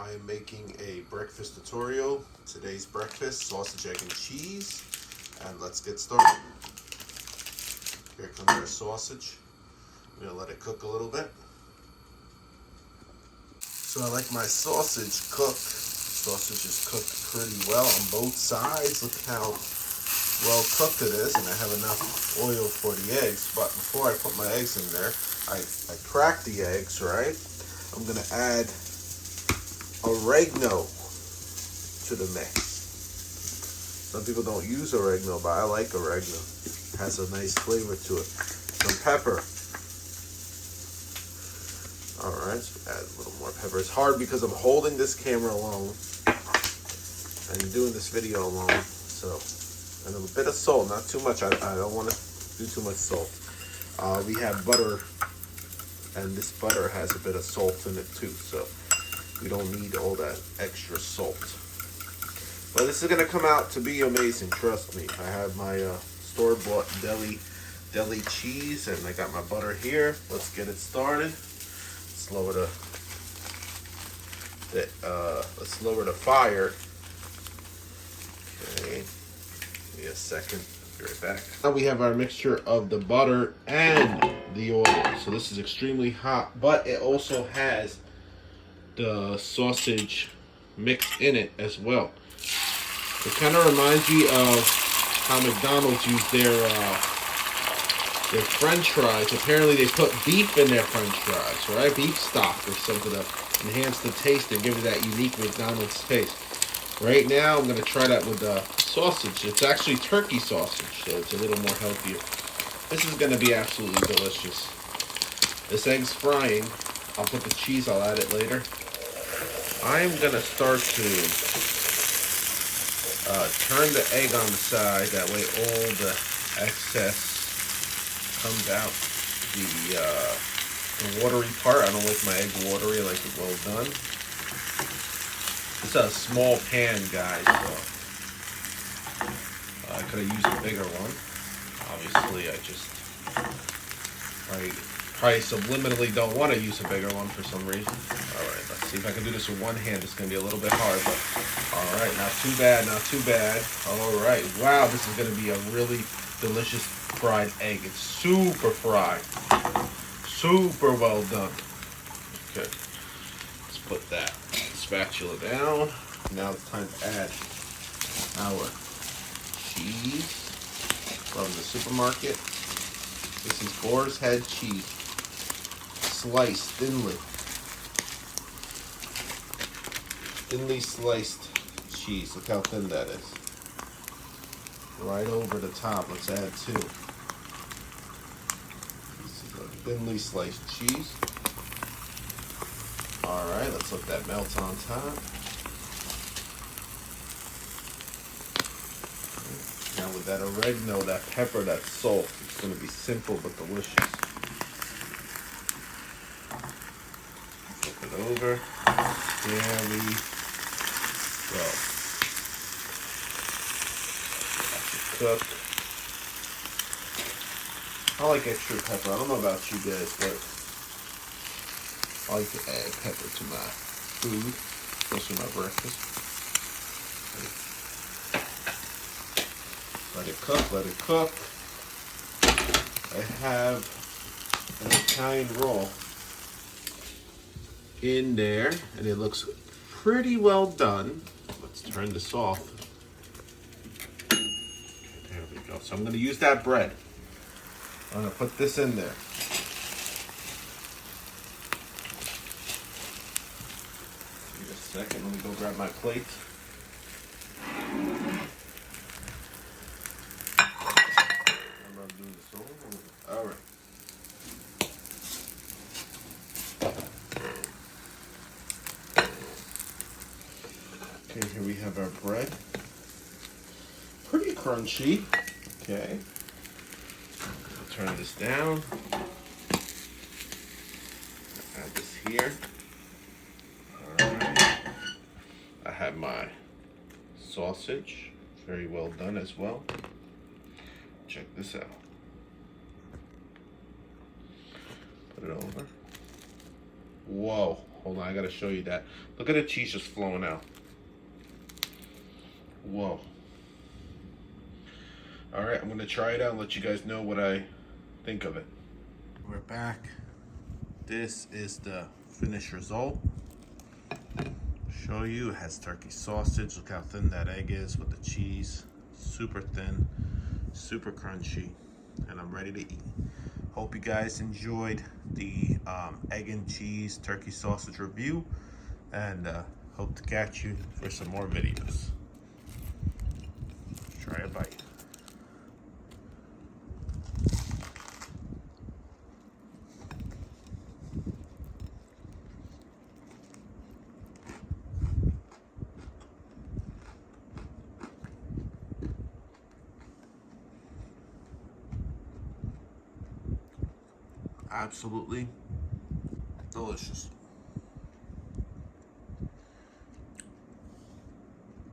I am making a breakfast tutorial. Today's breakfast, sausage, egg, and cheese. And let's get started. Here comes our sausage. I'm gonna let it cook a little bit. So I like my sausage cooked. Sausage is cooked pretty well on both sides. Look how well cooked it is, and I have enough oil for the eggs. But before I put my eggs in there, I crack the eggs, right? I'm gonna add oregano to the mix. Some people don't use oregano, but I like oregano. It has a nice flavor to it. Some pepper. Alright, so add a little more pepper. It's hard because I'm holding this camera alone and doing this video alone. So, and a bit of salt, not too much. I don't want to do too much salt. We have butter, and this butter has a bit of salt in it too, so we don't need all that extra salt. But this is gonna come out to be amazing, trust me. I have my store-bought deli cheese, and I got my butter here. Let's get it started. Let's lower the fire. Okay, give me a second. Be right back. Now we have our mixture of the butter and the oil. So this is extremely hot, but it also has the sausage mixed in it as well. It kind of reminds me of how McDonald's used their French fries. Apparently they put beef in their French fries, right? Beef stock or something to enhance the taste and give it that unique McDonald's taste. Right now I'm gonna try that with the sausage. It's actually turkey sausage, so it's a little more healthier. This is gonna be absolutely delicious. This egg's frying. I'll put the cheese, I'll add it later. I am gonna start to turn the egg on the side. That way all the excess comes out. The watery part, I don't like my egg watery, I like it well done. It's a small pan, guys, so I could have used a bigger one. Obviously, I probably subliminally don't want to use a bigger one for some reason. Alright, let's see if I can do this with one hand. It's going to be a little bit hard, but alright, not too bad, not too bad. Alright, wow, this is going to be a really delicious fried egg. It's super fried. Super well done. Okay, let's put that spatula down. Now it's time to add our cheese from the supermarket. This is Boar's Head cheese, sliced thinly sliced cheese. Look how thin that is. Right over the top. Let's add two. This is a thinly sliced cheese. Alright, let's let that melt on top. Now with that oregano, that pepper, that salt, it's going to be simple but delicious. Flip it over. There we go. That's it cooked. I like extra pepper. I don't know about you guys, but I like to add pepper to my food, especially my breakfast. Let it cook, let it cook. I have an Italian roll in there, and it looks pretty well done. Let's turn this off. There we go. So I'm going to use that bread. I'm going to put this in there. Second, let me go grab my plate. I'm not doing this over. All right. Okay, here we have our bread. Pretty crunchy. Okay. I'll turn this down. Add this here. I have my sausage, very well done as well. Check this out. Put it over. Whoa. hold on, I gotta show you that. Look at the cheese just flowing out. Whoa. All right, I'm gonna try it out and let you guys know what I think of it. We're back. This is the finished result. Show you, it has turkey sausage. Look how thin that egg is with the cheese. Super thin, super crunchy, and I'm ready to eat. Hope you guys enjoyed the egg and cheese turkey sausage review, and hope to catch you for some more videos. Try a bite. Absolutely delicious.